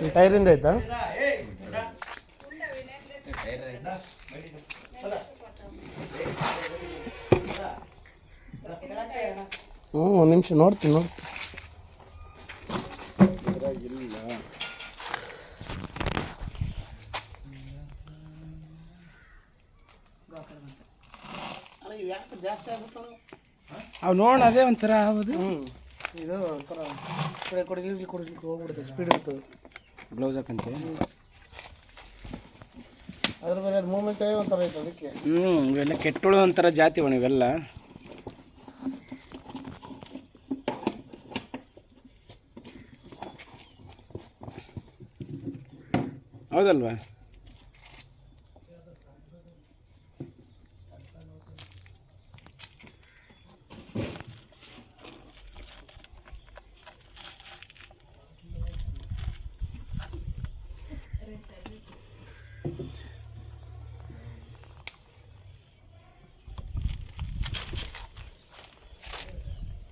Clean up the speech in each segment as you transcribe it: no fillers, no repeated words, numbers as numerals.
ಈ ಟೈರಿಂದ ಆಯ್ತಾ? ಒಂದು ನಿಮಿಷ ನೋಡ್ತೀನಿ. ಜಾಸ್ತಿ ಆಗ್ಬಿಟ್ಟು ಅವು ನೋಡೋಣ, ಅದೇ ಒಂಥರ ಆಗೋದು. ಇದು ಒಂಥರ ಕೊಡಲಿಕ್ಕೆ ಹೋಗ್ಬಿಡುತ್ತೆ, ಸ್ಪೀಡ್ ಇರ್ತದೆ. ಗ್ಲೌಸ್ ಹಾಕಂತೆ ಅದ್ರ ಮೇಲೆ ಅದು ಮೂಮೆಂಟೇ ಒಂಥರ ಐತೆ ಅದಕ್ಕೆ. ಇವೆಲ್ಲ ಕೆಟ್ಟುಳು ಒಂಥರ ಜಾತಿ ಅವ ಇವೆಲ್ಲ. ಹೌದಲ್ವಾ?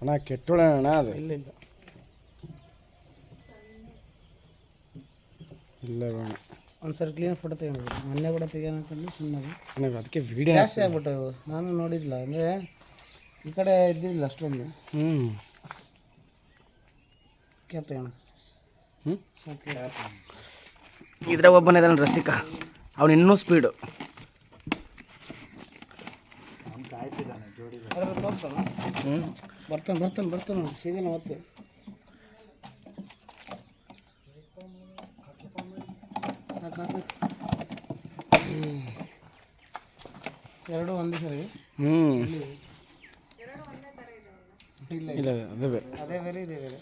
ಅಣ್ಣ ಕೆಟ್ಟೋಳ ಅಣ್ಣ ಅದು. ಇಲ್ಲ ಇಲ್ಲ ಅಣ್ಣ, ಒಂದ್ಸರಿ ಕ್ಲೀನ್ ಫೋಟೋ ತೆಗೆದು ಮೊನ್ನೆ ಕೂಡ ತೆಗೆಯೋಣ ಸುಮ್ಮನೆ. ನನಗೆ ಅದಕ್ಕೆ ವಿಡಿಯೋ ಜಾಸ್ತಿ ಆಗ್ಬಿಟ್ಟವು, ನಾನು ನೋಡಿಲ್ಲ. ಅಂದರೆ ಈ ಕಡೆ ಇದ್ದಿಲ್ಲ ಅಷ್ಟೊಂದು. ಕೇಳ್ತೇಣ ಇದ್ರಾಗ ಒಬ್ಬನಿದ್ದಾನೆ ರಸಿಕ, ಅವನು ಇನ್ನೂ ಸ್ಪೀಡು. ಅದ್ರ ತೋರಿಸೋಣ. ಬರ್ತಾನೆ ಸಿಗೋಣ ಮತ್ತೆ. ಎರಡು ಒಂದೇ ಸರಿ. ಇಲ್ಲ ಅದೇ ಬೇರೆ ಇದೆ ಬೇರೆ.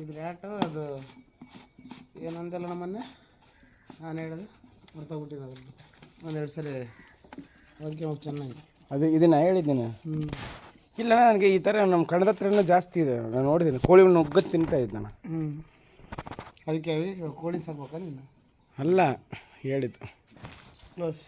ಇದು ರ್ಯಾಟು, ಅದು ಏನಂದಲ್ಲ ನಮ್ಮನ್ನೆ ನಾನು ಹೇಳೋದು ಮರ್ತೋಗ್ಬಿಟ್ಟಿದ್ದು. ಒಂದೆರಡು ಸರಿ ಅದಕ್ಕೆ ಚೆನ್ನಾಗಿ ಅದು ಇದನ್ನು ಹೇಳಿದ್ದೀನಿ. ಇಲ್ಲ, ನನಗೆ ಈ ಥರ ನಮ್ಮ ಕಣದ ಹತ್ರನೂ ಜಾಸ್ತಿ ಇದೆ, ನಾನು ನೋಡಿದ್ದೀನಿ. ಕೋಳಿಗಳನ್ನ ಒಗ್ಗತ್ತು ತಿಂತಾ ಇದ್ದ ನಾನು. ಅದಕ್ಕೆ ಕೋಳಿ ಸಾಕ್ಬೇಕಾ ನೀನು? ಅಲ್ಲ ಹೇಳಿದ್ದು ಕ್ಲೋಸ್.